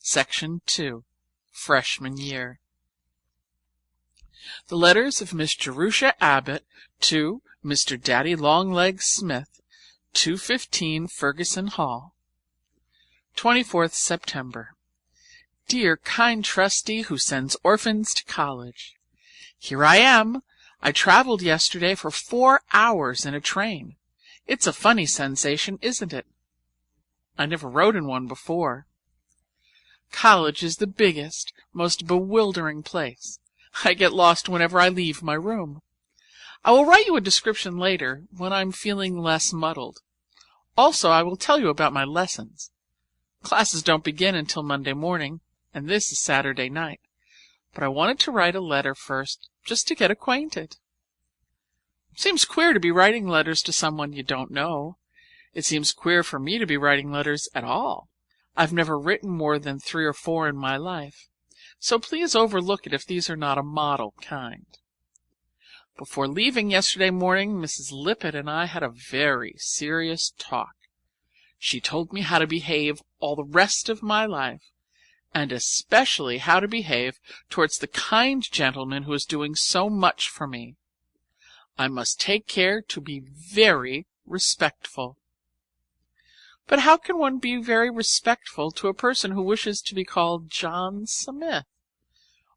Section 2. Freshman Year. The letters of Miss Jerusha Abbott to Mr. Daddy Longlegs Smith, 215 Ferguson Hall. 24th September. Dear kind trustee who sends orphans to college. Here I am. I traveled yesterday for 4 hours in a train. It's a funny sensation, isn't it? I never rode in one before. College is the biggest, most bewildering place. I get lost whenever I leave my room. I will write you a description later, when I'm feeling less muddled. Also, I will tell you about my lessons. Classes don't begin until Monday morning, and this is Saturday night. But I wanted to write a letter first, just to get acquainted. Seems queer to be writing letters to someone you don't know. It seems queer for me to be writing letters at all. I've never written more than 3 or 4 in my life, so please overlook it if these are not a model kind. Before leaving yesterday morning, Mrs. Lippett and I had a very serious talk. She told me how to behave all the rest of my life, and especially how to behave towards the kind gentleman who is doing so much for me. I must take care to be very respectful. But how can one be very respectful to a person who wishes to be called John Smith?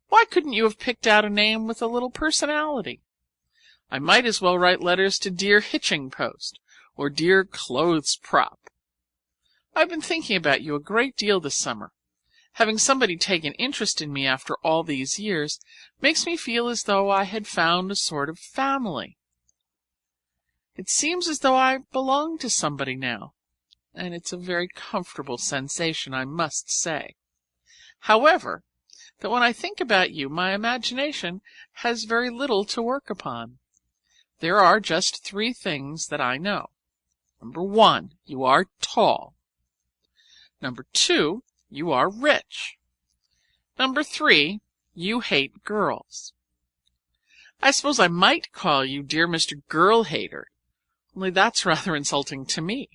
Why couldn't you have picked out a name with a little personality? I might as well write letters to dear Hitching Post or dear Clothes Prop. I've been thinking about you a great deal this summer. Having somebody take an interest in me after all these years makes me feel as though I had found a sort of family. It seems as though I belong to somebody now, and it's a very comfortable sensation, I must say. However, that when I think about you, my imagination has very little to work upon. There are just 3 things that I know. Number 1, you are tall. Number 2, you are rich. Number 3, you hate girls. I suppose I might call you dear Mr. Girl-Hater, only that's rather insulting to me.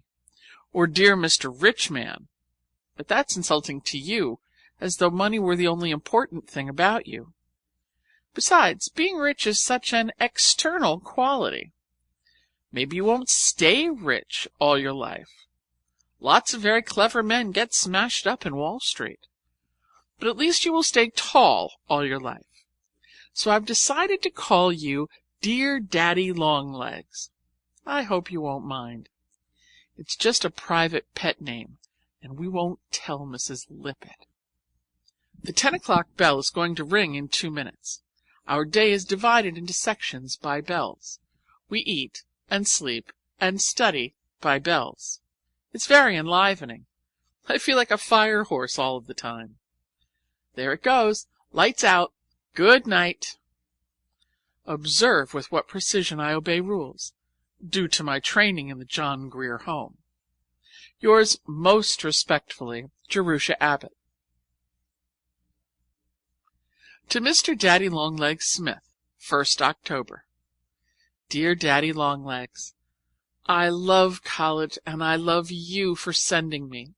Or dear Mr. Rich Man, but that's insulting to you, as though money were the only important thing about you. Besides, being rich is such an external quality. Maybe you won't stay rich all your life. Lots of very clever men get smashed up in Wall Street. But at least you will stay tall all your life. So I've decided to call you Dear Daddy Longlegs. I hope you won't mind. It's just a private pet name, and we won't tell Mrs. Lippett. The 10 o'clock bell is going to ring in 2 minutes. Our day is divided into sections by bells. We eat and sleep and study by bells. It's very enlivening. I feel like a fire horse all of the time. There it goes. Lights out. Good night. Observe with what precision I obey rules, due to my training in the John Grier Home. Yours most respectfully, Jerusha Abbott. To Mr. Daddy Longlegs Smith, 1st October. Dear Daddy Longlegs, I love college and I love you for sending me.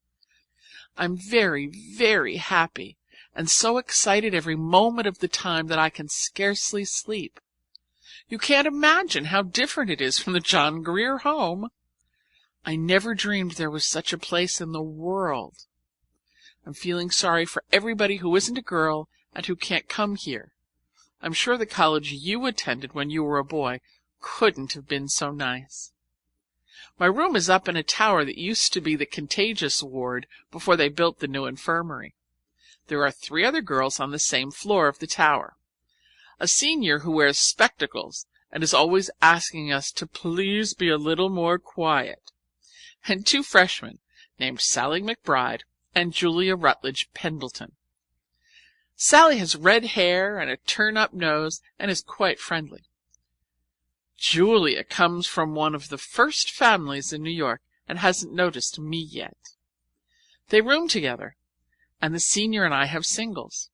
I'm very, very happy and so excited every moment of the time that I can scarcely sleep. You can't imagine how different it is from the John Grier Home. I never dreamed there was such a place in the world. I'm feeling sorry for everybody who isn't a girl and who can't come here. I'm sure the college you attended when you were a boy couldn't have been so nice. My room is up in a tower that used to be the contagious ward before they built the new infirmary. There are 3 other girls on the same floor of the tower. A senior who wears spectacles and is always asking us to please be a little more quiet, and 2 freshmen named Sally McBride and Julia Rutledge Pendleton. Sally has red hair and a turn-up nose and is quite friendly. Julia comes from one of the first families in New York and hasn't noticed me yet. They room together, and the senior and I have singles.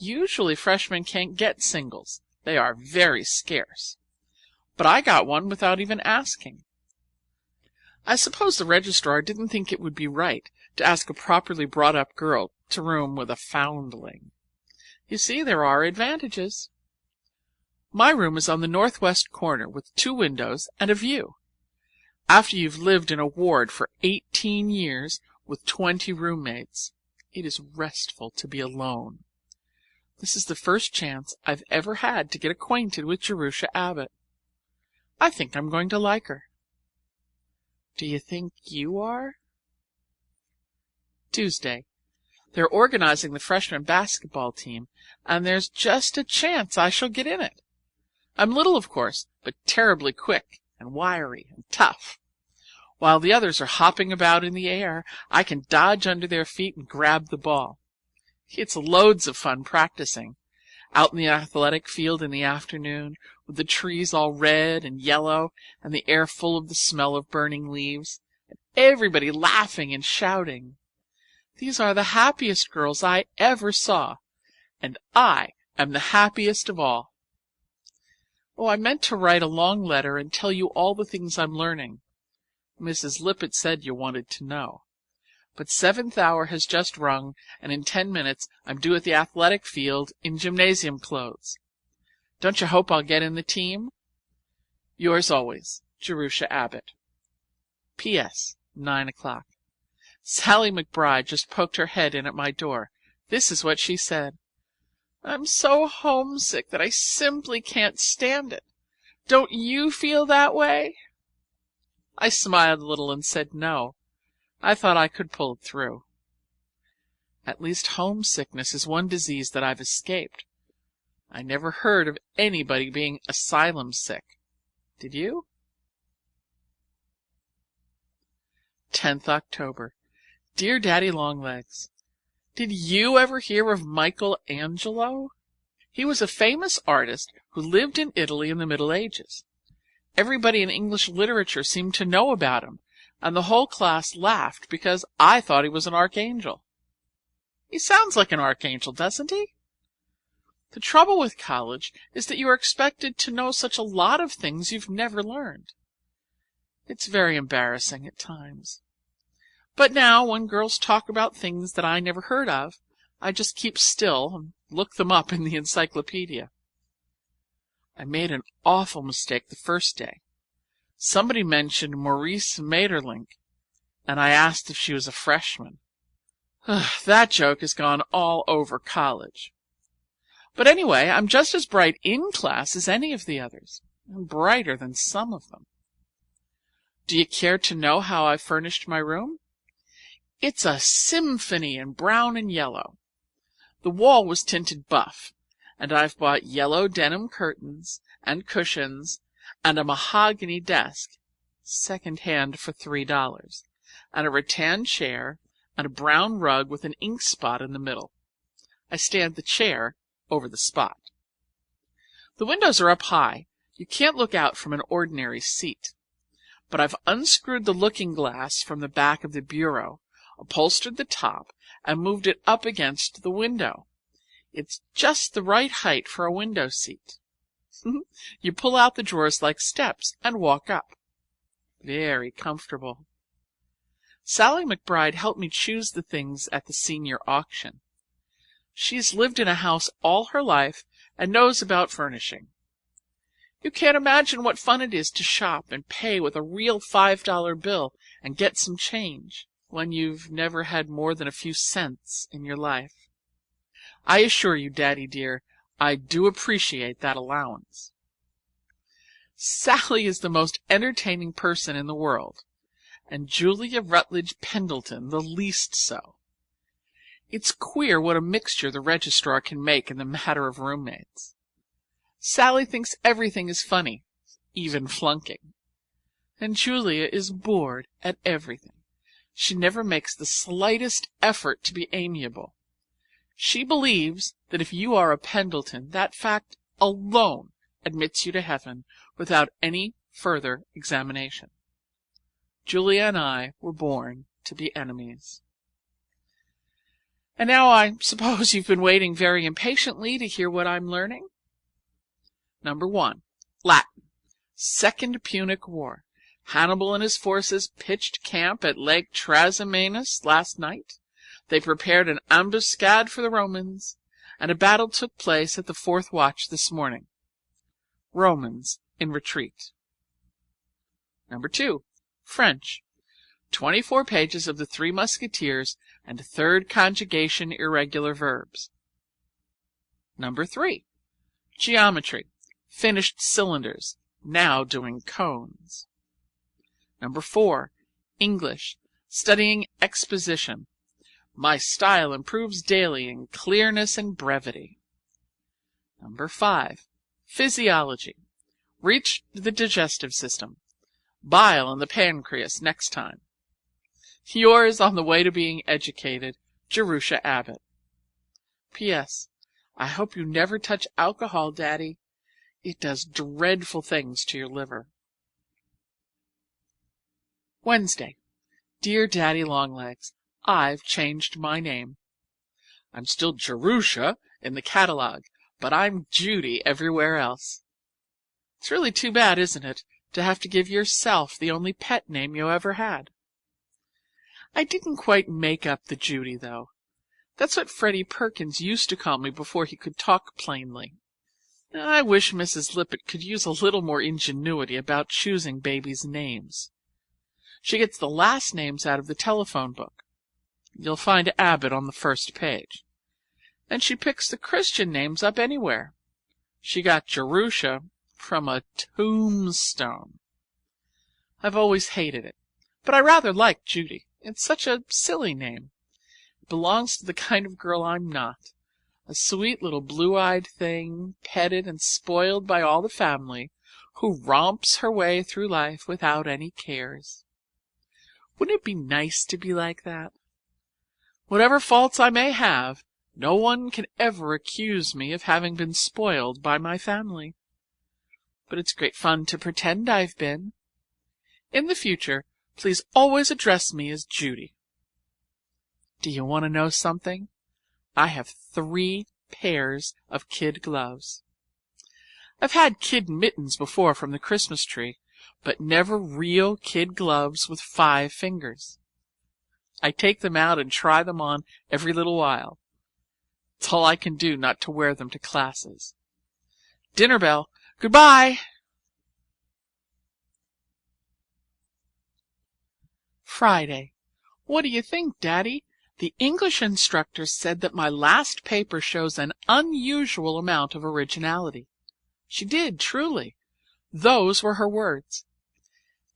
Usually freshmen can't get singles. They are very scarce. But I got one without even asking. I suppose the registrar didn't think it would be right to ask a properly brought-up girl to room with a foundling. You see, there are advantages. My room is on the northwest corner with 2 windows and a view. After you've lived in a ward for 18 years with 20 roommates, it is restful to be alone. This is the first chance I've ever had to get acquainted with Jerusha Abbott. I think I'm going to like her. Do you think you are? Tuesday. They're organizing the freshman basketball team, and there's just a chance I shall get in it. I'm little, of course, but terribly quick and wiry and tough. While the others are hopping about in the air, I can dodge under their feet and grab the ball. It's loads of fun practicing, out in the athletic field in the afternoon, with the trees all red and yellow and the air full of the smell of burning leaves, and everybody laughing and shouting. These are the happiest girls I ever saw, and I am the happiest of all. Oh, I meant to write a long letter and tell you all the things I'm learning. Mrs. Lippett said you wanted to know. But 7th hour has just rung, and in 10 minutes I'm due at the athletic field in gymnasium clothes. Don't you hope I'll get in the team? Yours always, Jerusha Abbott. P.S. 9 o'clock. Sally McBride just poked her head in at my door. This is what she said. I'm so homesick that I simply can't stand it. Don't you feel that way? I smiled a little and said no. I thought I could pull it through. At least homesickness is one disease that I've escaped. I never heard of anybody being asylum sick. Did you? 10th October. Dear Daddy Longlegs, did you ever hear of Michelangelo? He was a famous artist who lived in Italy in the Middle Ages. Everybody in English literature seemed to know about him, and the whole class laughed because I thought he was an archangel. He sounds like an archangel, doesn't he? The trouble with college is that you are expected to know such a lot of things you've never learned. It's very embarrassing at times. But now, when girls talk about things that I never heard of, I just keep still and look them up in the encyclopedia. I made an awful mistake the first day. Somebody mentioned Maurice Maeterlinck, and I asked if she was a freshman. That joke has gone all over college. But anyway, I'm just as bright in class as any of the others, and brighter than some of them. Do you care to know how I furnished my room? It's a symphony in brown and yellow. The wall was tinted buff, and I've bought yellow denim curtains and cushions and a mahogany desk, second-hand for $3, and a rattan chair and a brown rug with an ink spot in the middle. I stand the chair over the spot. The windows are up high. You can't look out from an ordinary seat. But I've unscrewed the looking-glass from the back of the bureau, upholstered the top, and moved it up against the window. It's just the right height for a window seat. You pull out the drawers like steps and walk up. Very comfortable. Sally McBride helped me choose the things at the senior auction. She's lived in a house all her life and knows about furnishing. You can't imagine what fun it is to shop and pay with a real $5 bill and get some change when you've never had more than a few cents in your life. I assure you, Daddy dear, I do appreciate that allowance. Sally is the most entertaining person in the world, and Julia Rutledge Pendleton the least so. It's queer what a mixture the registrar can make in the matter of roommates. Sally thinks everything is funny, even flunking. And Julia is bored at everything. She never makes the slightest effort to be amiable. She believes that if you are a Pendleton, that fact alone admits you to heaven without any further examination. Julia and I were born to be enemies. And now I suppose you've been waiting very impatiently to hear what I'm learning. Number 1, Latin, Second Punic War. Hannibal and his forces pitched camp at Lake Trasimenus last night. They prepared an ambuscade for the Romans, and a battle took place at the 4th watch this morning. Romans in retreat. Number 2. French. 24 pages of the Three Musketeers and third conjugation irregular verbs. Number 3. Geometry. Finished cylinders, now doing cones. Number 4. English. Studying exposition. My style improves daily in clearness and brevity. Number 5. Physiology. Reach the digestive system. Bile and the pancreas next time. Yours on the way to being educated, Jerusha Abbott. P.S. I hope you never touch alcohol, Daddy. It does dreadful things to your liver. Wednesday. Dear Daddy Longlegs, I've changed my name. I'm still Jerusha in the catalog, but I'm Judy everywhere else. It's really too bad, isn't it, to have to give yourself the only pet name you ever had? I didn't quite make up the Judy, though. That's what Freddie Perkins used to call me before he could talk plainly. I wish Mrs. Lippett could use a little more ingenuity about choosing babies' names. She gets the last names out of the telephone book. You'll find Abbott on the first page. And she picks the Christian names up anywhere. She got Jerusha from a tombstone. I've always hated it, but I rather like Judy. It's such a silly name. It belongs to the kind of girl I'm not. A sweet little blue-eyed thing, petted and spoiled by all the family, who romps her way through life without any cares. Wouldn't it be nice to be like that? Whatever faults I may have, no one can ever accuse me of having been spoiled by my family. But it's great fun to pretend I've been. In the future, please always address me as Judy. Do you want to know something? I have 3 pairs of kid gloves. I've had kid mittens before from the Christmas tree, but never real kid gloves with 5 fingers. I take them out and try them on every little while. It's all I can do not to wear them to classes. Dinner bell. Goodbye. Friday. What do you think, Daddy? The English instructor said that my last paper shows an unusual amount of originality. She did, truly. Those were her words.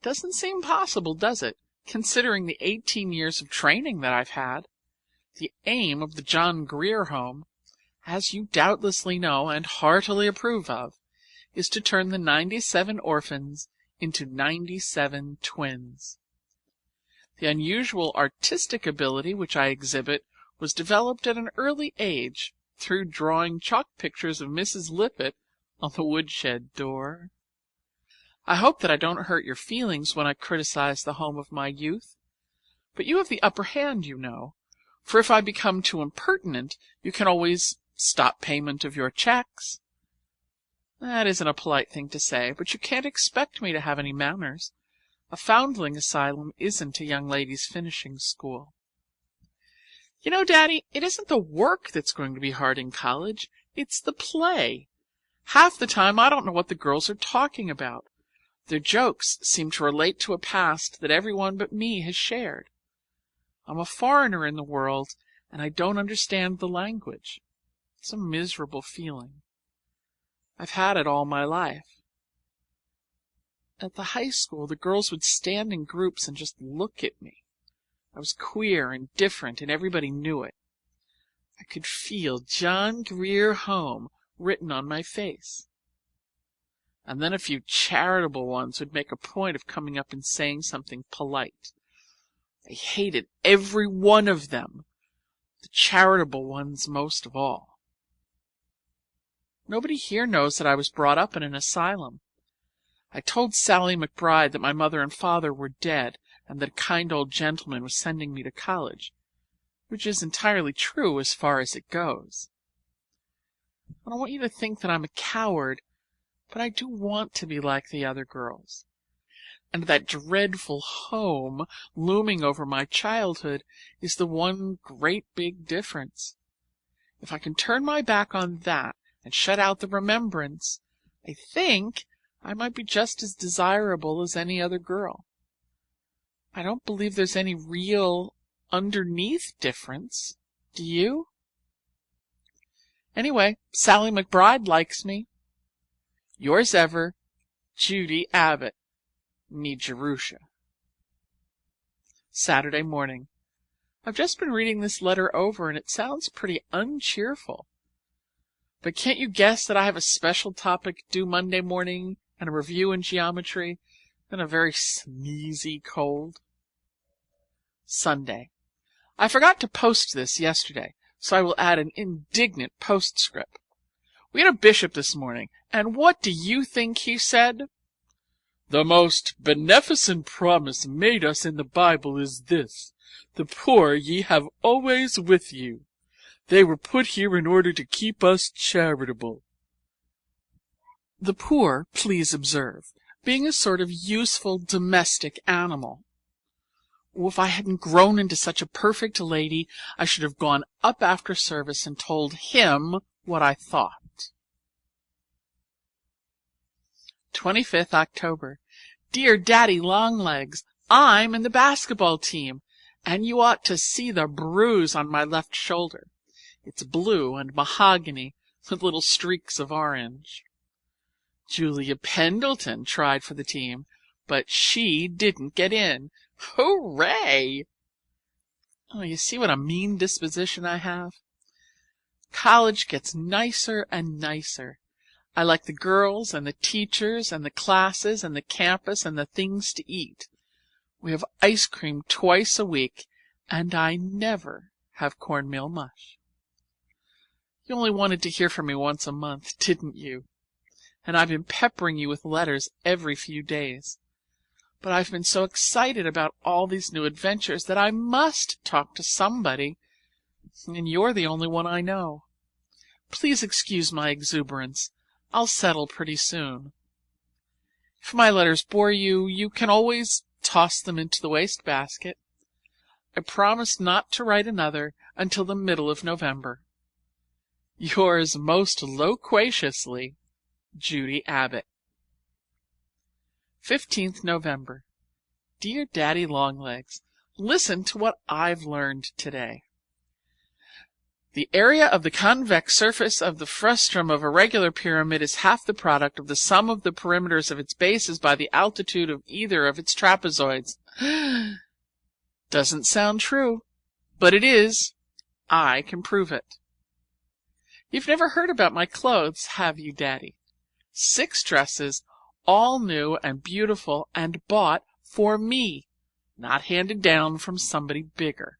Doesn't seem possible, does it, considering the 18 years of training that I've had? The aim of the John Grier Home, as you doubtlessly know and heartily approve of, is to turn the 97 orphans into 97 twins. The unusual artistic ability which I exhibit was developed at an early age through drawing chalk pictures of Mrs. Lippett on the woodshed door. I hope that I don't hurt your feelings when I criticize the home of my youth, but you have the upper hand, you know, for if I become too impertinent, you can always stop payment of your checks. That isn't a polite thing to say, but you can't expect me to have any manners. A foundling asylum isn't a young ladies' finishing school. You know, Daddy, it isn't the work that's going to be hard in college, it's the play. Half the time I don't know what the girls are talking about. Their jokes seem to relate to a past that everyone but me has shared. I'm a foreigner in the world, and I don't understand the language. It's a miserable feeling. I've had it all my life. At the high school, the girls would stand in groups and just look at me. I was queer and different, and everybody knew it. I could feel John Grier Home written on my face. And then a few charitable ones would make a point of coming up and saying something polite. I hated every one of them, the charitable ones most of all. Nobody here knows that I was brought up in an asylum. I told Sally McBride that my mother and father were dead and that a kind old gentleman was sending me to college, which is entirely true as far as it goes. I don't want you to think that I'm a coward, but I do want to be like the other girls. and that dreadful home looming over my childhood is the one great big difference. If I can turn my back on that and shut out the remembrance, I think I might be just as desirable as any other girl. I don't believe there's any real underneath difference. Do you? Anyway, Sally McBride likes me. Yours ever, Judy Abbott, nee Jerusha. Saturday morning. I've just been reading this letter over and it sounds pretty uncheerful. But can't you guess that I have a special topic due Monday morning and a review in geometry and a very sneezy cold? Sunday. I forgot to post this yesterday, so I will add an indignant postscript. We had a bishop this morning, and what do you think he said? The most beneficent promise made us in the Bible is this: the poor ye have always with you. They were put here in order to keep us charitable. The poor, please observe, being a sort of useful domestic animal. If I hadn't grown into such a perfect lady, I should have gone up after service and told him what I thought. 25th October. Dear Daddy Longlegs, I'm in the basketball team, and you ought to see the bruise on my left shoulder. It's blue and mahogany with little streaks of orange. Julia Pendleton tried for the team, but she didn't get in. Hooray! Oh, you see what a mean disposition I have? College gets nicer and nicer. I like the girls and the teachers and the classes and the campus and the things to eat. We have ice cream twice a week, and I never have cornmeal mush. You only wanted to hear from me once a month, didn't you? And I've been peppering you with letters every few days. But I've been so excited about all these new adventures that I must talk to somebody, and you're the only one I know. Please excuse my exuberance. I'll settle pretty soon. If my letters bore you, you can always toss them into the wastebasket. I promise not to write another until the middle of November. Yours most loquaciously, Judy Abbott. 15th November. Dear Daddy Longlegs, listen to what I've learned today. The area of the convex surface of the frustum of a regular pyramid is half the product of the sum of the perimeters of its bases by the altitude of either of its trapezoids. Doesn't sound true, but it is. I can prove it. You've never heard about my clothes, have you, Daddy? 6 dresses, all new and beautiful and bought for me, not handed down from somebody bigger.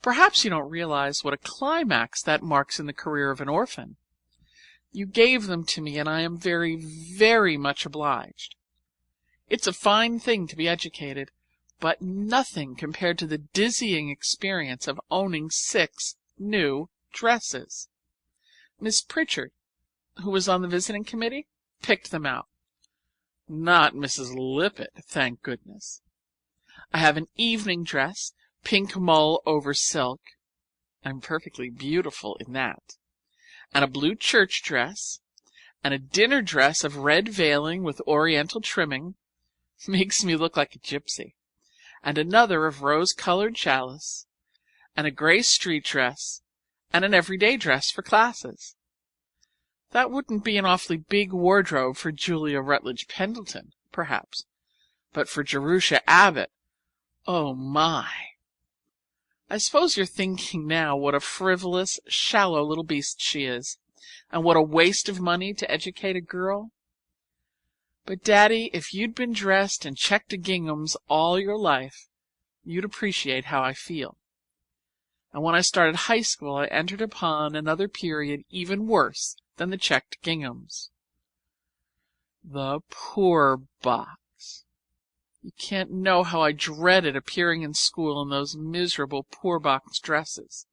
Perhaps you don't realize what a climax that marks in the career of an orphan. You gave them to me, and I am very, very much obliged. It's a fine thing to be educated, but nothing compared to the dizzying experience of owning 6 new dresses. Miss Pritchard, who was on the visiting committee, picked them out. Not Mrs. Lippett, thank goodness. I have an evening dress, pink mull over silk. I'm perfectly beautiful in that. And a blue church dress, and a dinner dress of red veiling with oriental trimming. Makes me look like a gypsy. And another of rose-colored chalice, and a gray street dress, and an everyday dress for classes. That wouldn't be an awfully big wardrobe for Julia Rutledge Pendleton, perhaps, but for Jerusha Abbott, oh my! I suppose you're thinking now what a frivolous, shallow little beast she is, and what a waste of money to educate a girl. But, Daddy, if you'd been dressed in checked ginghams all your life, you'd appreciate how I feel. And when I started high school, I entered upon another period even worse than the checked ginghams. The poor box. You can't know how I dreaded appearing in school in those miserable poor box dresses.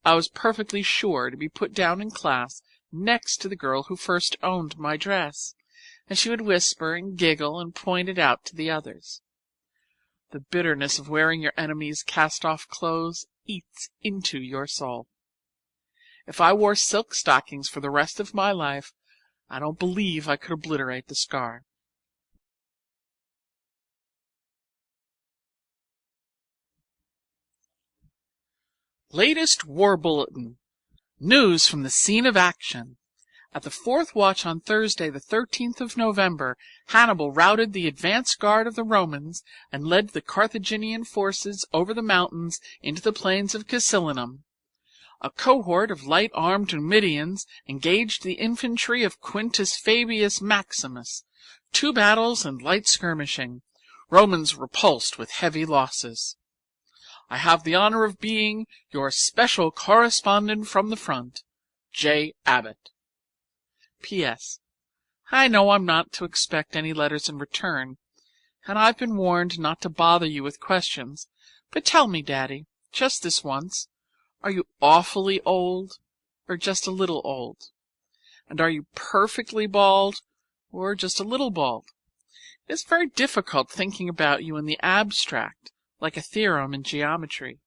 I was perfectly sure to be put down in class next to the girl who first owned my dress, and she would whisper and giggle and point it out to the others. The bitterness of wearing your enemy's cast-off clothes eats into your soul. If I wore silk stockings for the rest of my life, I don't believe I could obliterate the scar. Latest War Bulletin. News from the scene of action. At the fourth watch on Thursday, the 13th of November, Hannibal routed the advance guard of the Romans and led the Carthaginian forces over the mountains into the plains of Casilinum. A cohort of light-armed Numidians engaged the infantry of Quintus Fabius Maximus. 2 battles and light skirmishing. Romans repulsed with heavy losses. I have the honor of being your special correspondent from the front, J. Abbott. P.S. I know I'm not to expect any letters in return, and I've been warned not to bother you with questions, but tell me, Daddy, just this once, are you awfully old, or just a little old? And are you perfectly bald, or just a little bald? It's very difficult thinking about you in the abstract, like a theorem in geometry.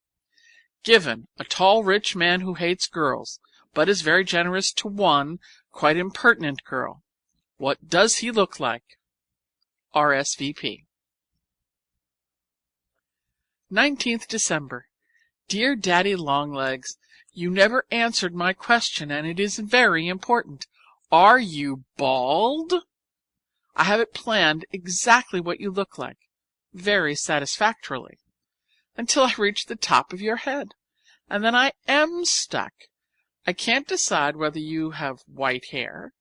Given a tall, rich man who hates girls, but is very generous to one quite impertinent girl, what does he look like? RSVP. 19th December. Dear Daddy Longlegs, you never answered my question, and it is very important. Are you bald? I have it planned exactly what you look like, very satisfactorily, until I reach the top of your head, and then I am stuck. I can't decide whether you have white hair,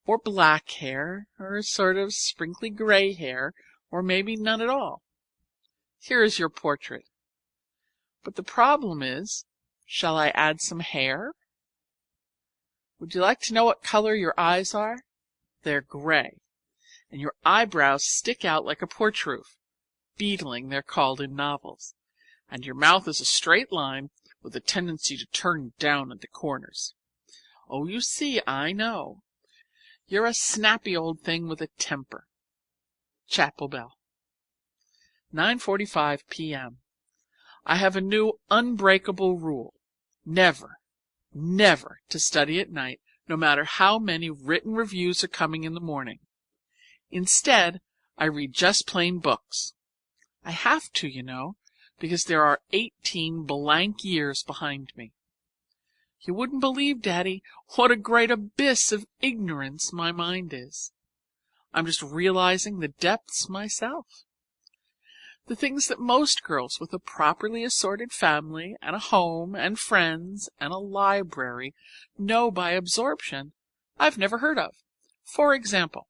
or black hair, or sort of sprinkly gray hair, or maybe none at all. Here is your portrait. But the problem is, shall I add some hair? Would you like to know what color your eyes are? They're gray, and your eyebrows stick out like a porch roof. Beetling, they're called in novels. And your mouth is a straight line with a tendency to turn down at the corners. Oh, you see, I know. You're a snappy old thing with a temper. Chapel bell. 9:45 p.m. I have a new unbreakable rule. Never, never to study at night, no matter how many written reviews are coming in the morning. Instead, I read just plain books. I have to, you know, because there are 18 blank years behind me. You wouldn't believe, Daddy, what a great abyss of ignorance my mind is. I'm just realizing the depths myself. The things that most girls with a properly assorted family and a home and friends and a library know by absorption, I've never heard of. For example,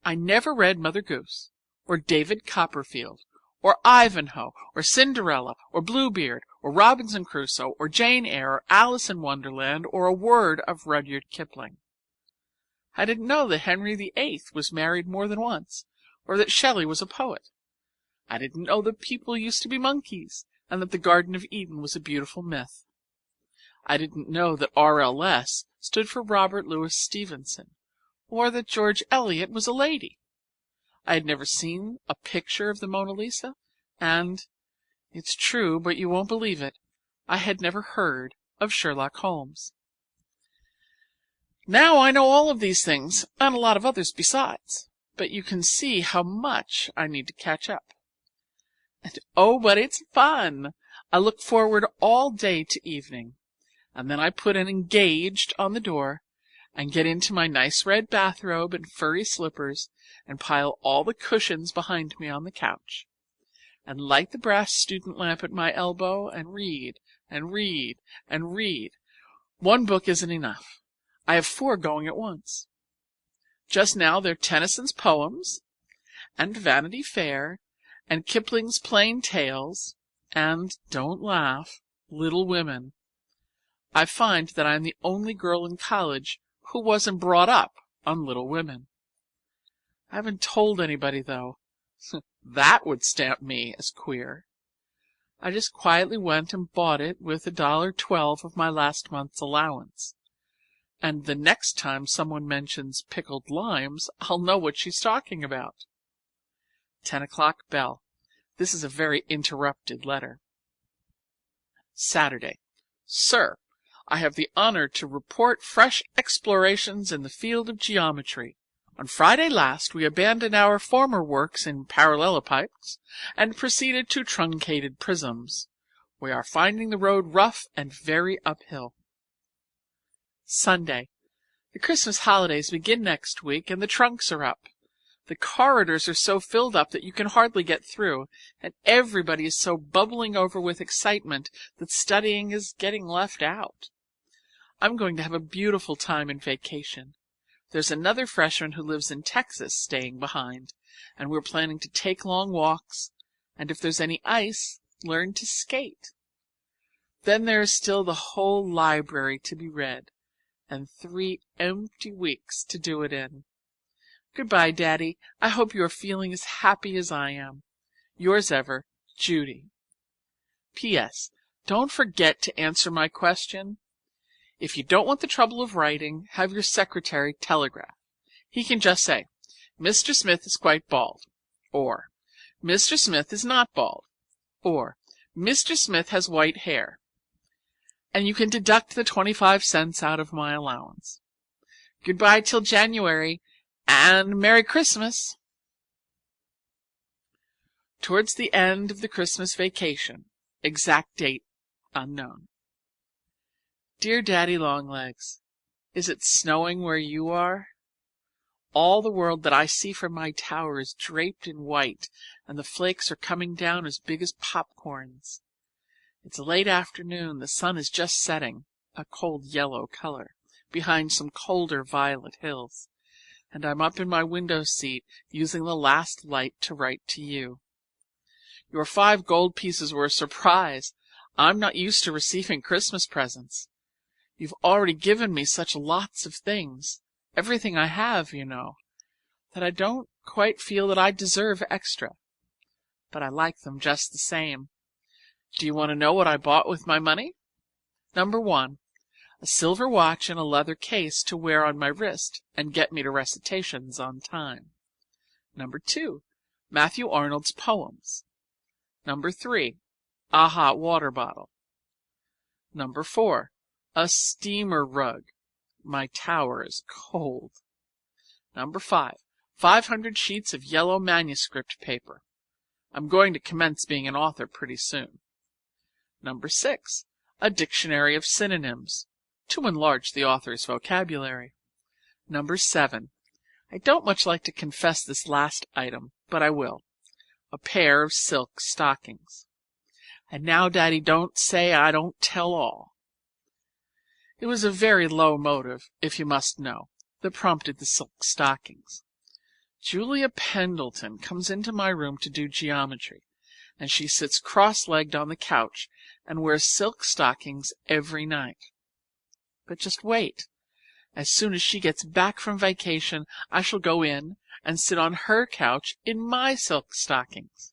I never read Mother Goose, or David Copperfield, or Ivanhoe, or Cinderella, or Bluebeard, or Robinson Crusoe, or Jane Eyre, or Alice in Wonderland, or a word of Rudyard Kipling. I didn't know that Henry VIII was married more than once, or that Shelley was a poet. I didn't know that people used to be monkeys, and that the Garden of Eden was a beautiful myth. I didn't know that RLS stood for Robert Louis Stevenson, or that George Eliot was a lady. I had never seen a picture of the Mona Lisa, and, it's true, but you won't believe it, I had never heard of Sherlock Holmes. Now I know all of these things, and a lot of others besides, but you can see how much I need to catch up. And oh, but it's fun! I look forward all day to evening, and then I put an engaged on the door, and get into my nice red bathrobe and furry slippers, and pile all the cushions behind me on the couch, and light the brass student lamp at my elbow, and read, and read, and read. One book isn't enough. I have 4 going at once. Just now they're Tennyson's poems, and Vanity Fair, and Kipling's Plain Tales, and, don't laugh, Little Women. I find that I am the only girl in college who wasn't brought up on Little Women. I haven't told anybody, though. That would stamp me as queer. I just quietly went and bought it with $1.12 of my last month's allowance. and the next time someone mentions pickled limes, I'll know what she's talking about. 10 o'clock bell. This is a very interrupted letter. Saturday. Sir, I have the honor to report fresh explorations in the field of geometry. On Friday last we abandoned our former works in parallelepipes and proceeded to truncated prisms. We are finding the road rough and very uphill. Sunday. The Christmas holidays begin next week and the trunks are up. The corridors are so filled up that you can hardly get through, and everybody is so bubbling over with excitement that studying is getting left out. I'm going to have a beautiful time in vacation. There's another freshman who lives in Texas staying behind, and we're planning to take long walks, and if there's any ice, learn to skate. Then there is still the whole library to be read, and 3 empty weeks to do it in. Goodbye, Daddy. I hope you are feeling as happy as I am. Yours ever, Judy. P.S. Don't forget to answer my question. If you don't want the trouble of writing, have your secretary telegraph. He can just say, Mr. Smith is quite bald, or Mr. Smith is not bald, or Mr. Smith has white hair, and you can deduct the 25 cents out of my allowance. Goodbye till January, and Merry Christmas. Towards the end of the Christmas vacation, exact date unknown. Dear Daddy Longlegs, is it snowing where you are? All the world that I see from my tower is draped in white, and the flakes are coming down as big as popcorns. It's late afternoon, the sun is just setting, a cold yellow color, behind some colder violet hills, and I'm up in my window seat using the last light to write to you. Your 5 gold pieces were a surprise. I'm not used to receiving Christmas presents. You've already given me such lots of things, everything I have, you know, that I don't quite feel that I deserve extra. But I like them just the same. Do you want to know what I bought with my money? Number 1, a silver watch in a leather case to wear on my wrist and get me to recitations on time. Number 2, Matthew Arnold's poems. Number 3, a hot water bottle. Number 4, a steamer rug. My tower is cold. Number 5, 500 sheets of yellow manuscript paper. I'm going to commence being an author pretty soon. Number 6, a dictionary of synonyms, to enlarge the author's vocabulary. Number 7, I don't much like to confess this last item, but I will, a pair of silk stockings. And now, Daddy, don't say I don't tell all. It was a very low motive, if you must know, that prompted the silk stockings. Julia Pendleton comes into my room to do geometry, and she sits cross-legged on the couch and wears silk stockings every night. But just wait. As soon as she gets back from vacation, I shall go in and sit on her couch in my silk stockings.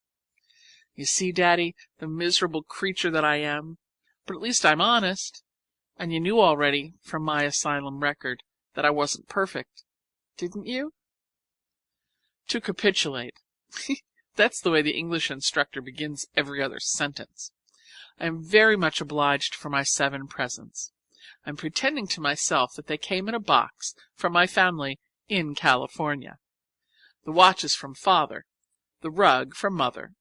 You see, Daddy, the miserable creature that I am, but at least I'm honest, and you knew already from my asylum record that I wasn't perfect, didn't you? To capitulate. That's the way the English instructor begins every other sentence. I am very much obliged for my 7 presents. I'm pretending to myself that they came in a box from my family in California. The watch is from Father, the rug from Mother,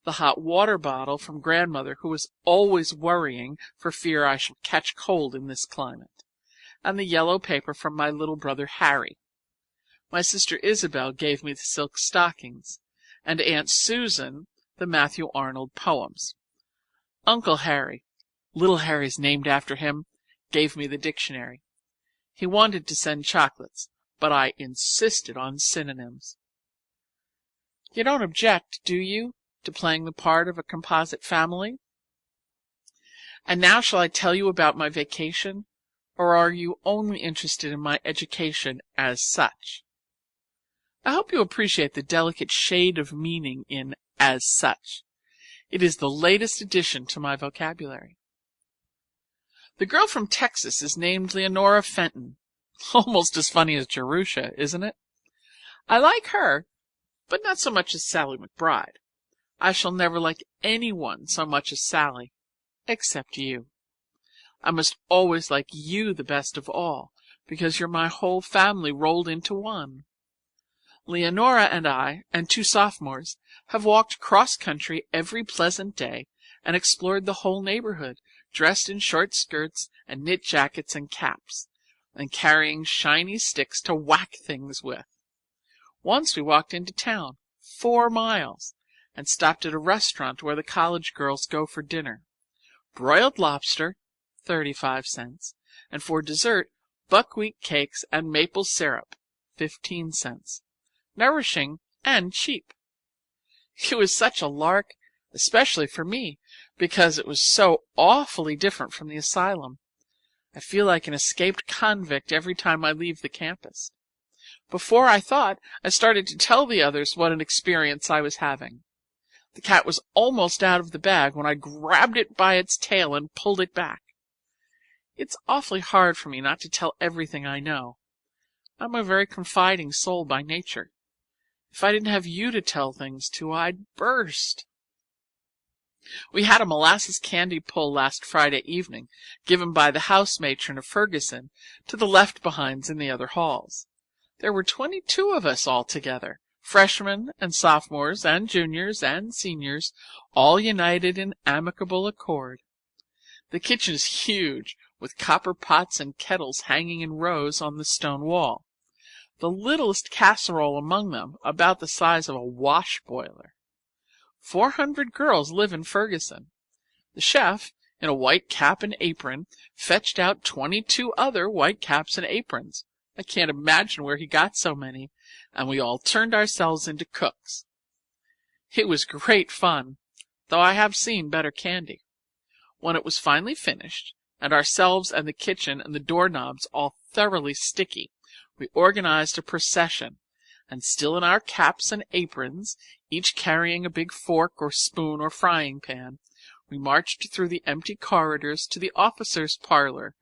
the hot water bottle from Grandmother, who is always worrying for fear I shall catch cold in this climate, and the yellow paper from my little brother Harry. My sister Isabel gave me the silk stockings, and Aunt Susan the Matthew Arnold poems. Uncle Harry, little Harry's named after him, gave me the dictionary. He wanted to send chocolates, but I insisted on synonyms. You don't object, do you, to playing the part of a composite family? And now shall I tell you about my vacation, or are you only interested in my education as such? I hope you appreciate the delicate shade of meaning in as such. It is the latest addition to my vocabulary. The girl from Texas is named Leonora Fenton, Almost as funny as Jerusha, isn't it? I like her, but not so much as Sally McBride. I shall never like anyone so much as Sally, except you. I must always like you the best of all, because you're my whole family rolled into one. Leonora and I, and 2 sophomores, have walked cross-country every pleasant day and explored the whole neighborhood, dressed in short skirts and knit jackets and caps, and carrying shiny sticks to whack things with. Once we walked into town, 4 miles, and stopped at a restaurant where the college girls go for dinner. Broiled lobster, 35 cents, and for dessert, buckwheat cakes and maple syrup, 15 cents. Nourishing and cheap. It was such a lark, especially for me, because it was so awfully different from the asylum. I feel like an escaped convict every time I leave the campus. Before I thought, I started to tell the others what an experience I was having. The cat was almost out of the bag when I grabbed it by its tail and pulled it back. It's awfully hard for me not to tell everything I know. I'm a very confiding soul by nature. If I didn't have you to tell things to, I'd burst. We had a molasses candy pull last Friday evening, given by the house matron of Ferguson to the left-behinds in the other halls. There were 22 of us altogether, freshmen and sophomores and juniors and seniors, all united in amicable accord. The kitchen is huge, with copper pots and kettles hanging in rows on the stone wall. The littlest casserole among them about the size of a wash boiler. 400 girls live in Ferguson. The chef, in a white cap and apron, fetched out 22 other white caps and aprons. I can't imagine where he got so many, and we all turned ourselves into cooks. It was great fun, though I have seen better candy. When it was finally finished, and ourselves and the kitchen and the doorknobs all thoroughly sticky, we organized a procession, and still in our caps and aprons, each carrying a big fork or spoon or frying pan, we marched through the empty corridors to the officers' parlor,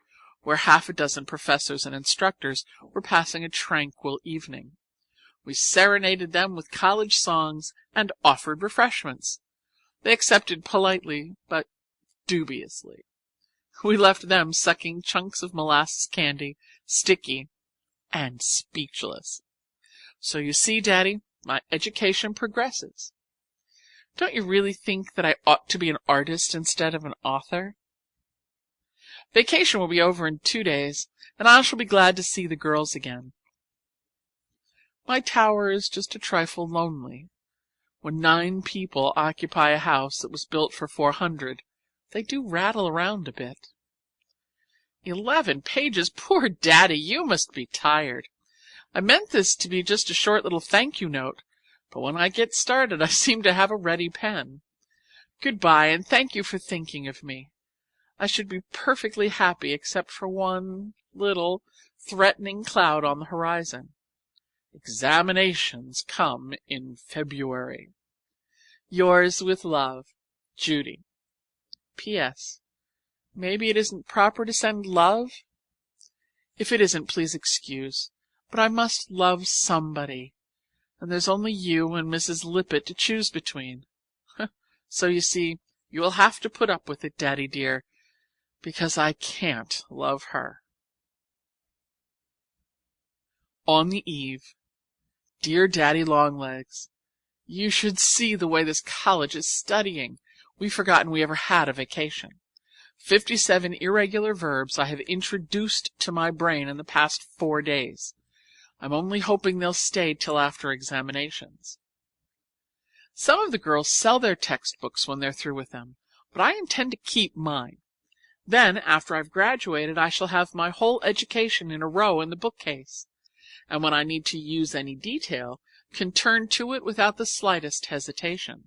where 6 professors and instructors were passing a tranquil evening. We serenaded them with college songs and offered refreshments. They accepted politely, but dubiously. We left them sucking chunks of molasses candy, sticky, and speechless. So you see, Daddy, my education progresses. Don't you really think that I ought to be an artist instead of an author? Vacation will be over in 2 days, and I shall be glad to see the girls again. My tower is just a trifle lonely. When 9 people occupy a house that was built for 400, they do rattle around a bit. 11 pages? Poor Daddy, you must be tired. I meant this to be just a short little thank-you note, but when I get started I seem to have a ready pen. Goodbye, and thank you for thinking of me. I should be perfectly happy except for one little threatening cloud on the horizon. Examinations come in February. Yours with love, Judy. P.S. Maybe it isn't proper to send love? If it isn't, please excuse, but I must love somebody, and there's only you and Mrs. Lippett to choose between. So you see, you will have to put up with it, Daddy dear, because I can't love her. On the eve. Dear Daddy Longlegs, you should see the way this college is studying. We've forgotten we ever had a vacation. 57 irregular verbs I have introduced to my brain in the past 4 days. I'm only hoping they'll stay till after examinations. Some of the girls sell their textbooks when they're through with them, but I intend to keep mine. Then, after I've graduated, I shall have my whole education in a row in the bookcase, and when I need to use any detail, can turn to it without the slightest hesitation.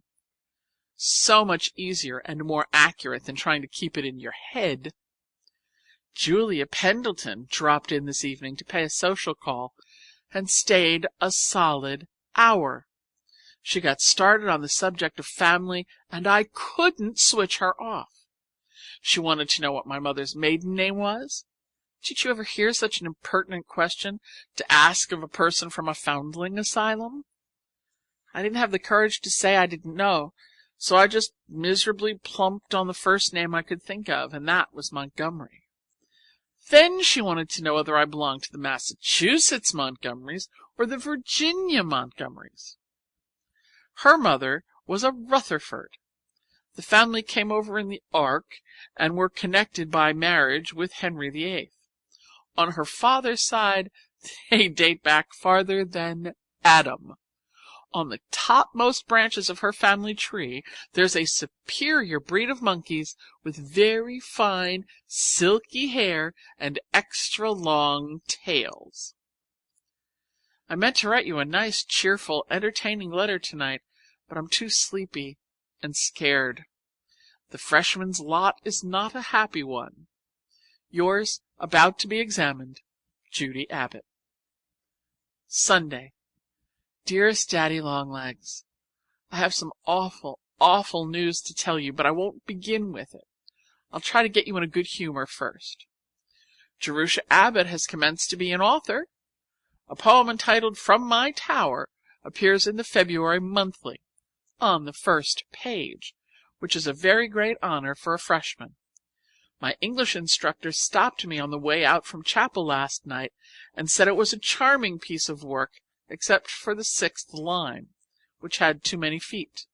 So much easier and more accurate than trying to keep it in your head. Julia Pendleton dropped in this evening to pay a social call and stayed a solid hour. She got started on the subject of family, and I couldn't switch her off. She wanted to know what my mother's maiden name was, Did you ever hear such an impertinent question to ask of a person from a foundling asylum? I didn't have the courage to say I didn't know, so I just miserably plumped on the first name I could think of, and that was Montgomery. Then she wanted to know whether I belonged to the Massachusetts Montgomerys or the Virginia Montgomerys. Her mother was a Rutherford. The family came over in the Ark and were connected by marriage with Henry VIII. On her father's side, they date back farther than Adam. On the topmost branches of her family tree, there's a superior breed of monkeys with very fine, silky hair and extra long tails. I meant to write you a nice, cheerful, entertaining letter tonight, but I'm too sleepy and scared. The freshman's lot is not a happy one. Yours, about to be examined, Judy Abbott. Sunday. Dearest Daddy-Long-Legs, I have some awful, awful news to tell you, but I won't begin with it. I'll try to get you in a good humor first. Jerusha Abbott has commenced to be an author. A poem entitled From My Tower appears in the February Monthly, on the first page, which is a very great honor for a freshman. My English instructor stopped me on the way out from chapel last night and said it was a charming piece of work, except for the 6th line, which had too many feet.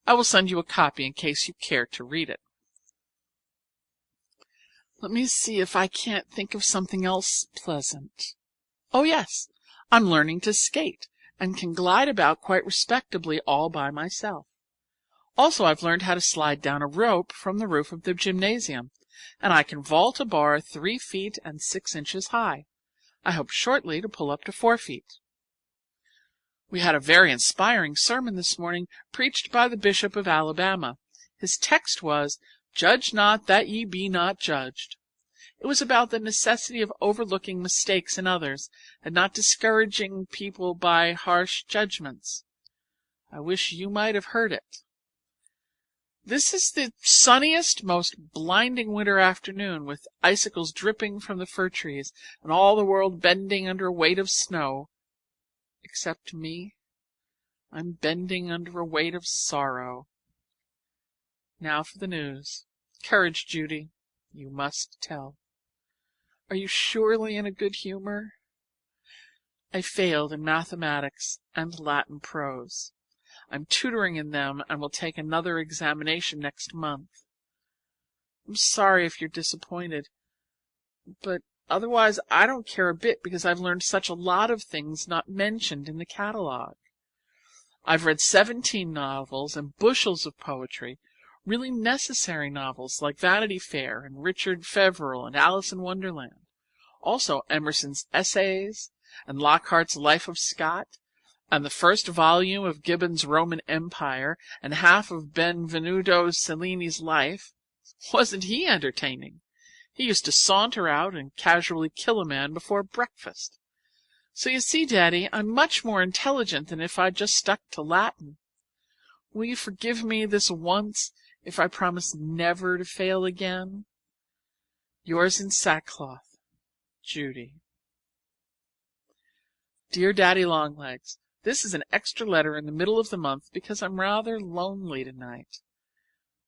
I will send you a copy in case you care to read it. Let me see if I can't think of something else pleasant. Oh, yes, I'm learning to skate and can glide about quite respectably all by myself. Also, I've learned how to slide down a rope from the roof of the gymnasium, and I can vault a bar 3 feet and 6 inches high. I hope shortly to pull up to 4 feet. We had a very inspiring sermon this morning, preached by the Bishop of Alabama. His text was, "Judge not that ye be not judged." It was about the necessity of overlooking mistakes in others and not discouraging people by harsh judgments. I wish you might have heard it. This is the sunniest, most blinding winter afternoon, with icicles dripping from the fir trees and all the world bending under a weight of snow. Except me. I'm bending under a weight of sorrow. Now for the news. Courage, Judy. You must tell. Are you surely in a good humor? I failed in mathematics and Latin prose. I'm tutoring in them and will take another examination next month. I'm sorry if you're disappointed, but otherwise I don't care a bit because I've learned such a lot of things not mentioned in the catalogue. I've read 17 novels and bushels of poetry, really necessary novels like Vanity Fair and Richard Feverel and Alice in Wonderland. Also Emerson's Essays and Lockhart's Life of Scott, and the first volume of Gibbon's Roman Empire, and half of Benvenuto Cellini's Life. Wasn't he entertaining? He used to saunter out and casually kill a man before breakfast. So you see, Daddy, I'm much more intelligent than if I'd just stuck to Latin. Will you forgive me this once if I promise never to fail again? Yours in sackcloth, Judy. Dear Daddy-Long-Legs, this is an extra letter in the middle of the month because I'm rather lonely tonight.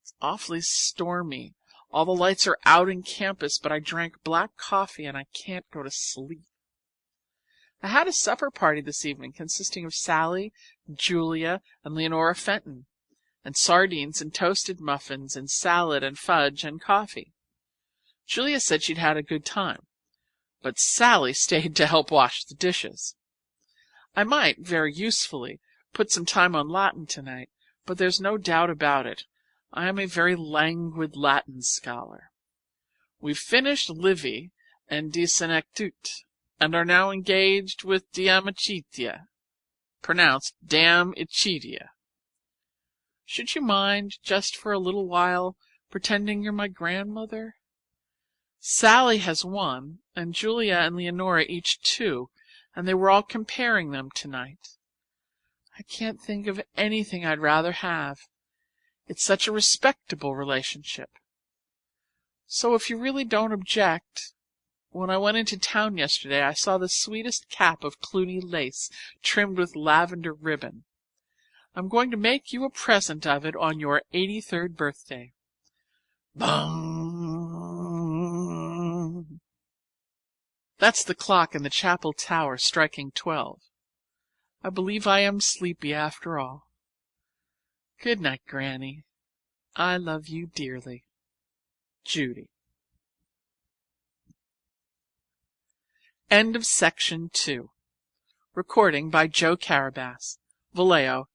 It's awfully stormy. All the lights are out in campus, but I drank black coffee and I can't go to sleep. I had a supper party this evening consisting of Sally, Julia, and Leonora Fenton, and sardines and toasted muffins and salad and fudge and coffee. Julia said she'd had a good time, but Sally stayed to help wash the dishes. I might, very usefully, put some time on Latin tonight, but there's no doubt about it. I am a very languid Latin scholar. We've finished Livy and De Senectute, and are now engaged with De Amicitia, pronounced Dam Ichidia. Should you mind, just for a little while, pretending you're my grandmother? Sally has 1, and Julia and Leonora each 2, and they were all comparing them tonight. I can't think of anything I'd rather have. It's such a respectable relationship. So if you really don't object, When I went into town yesterday I saw the sweetest cap of Cluny lace trimmed with lavender ribbon. I'm going to make you a present of it on your 83rd birthday. Bung! That's the clock in the chapel tower striking 12. I believe I am sleepy after all. Good night, Granny. I love you dearly. Judy. End of section 2. Recording by Joe Carabas. Vallejo,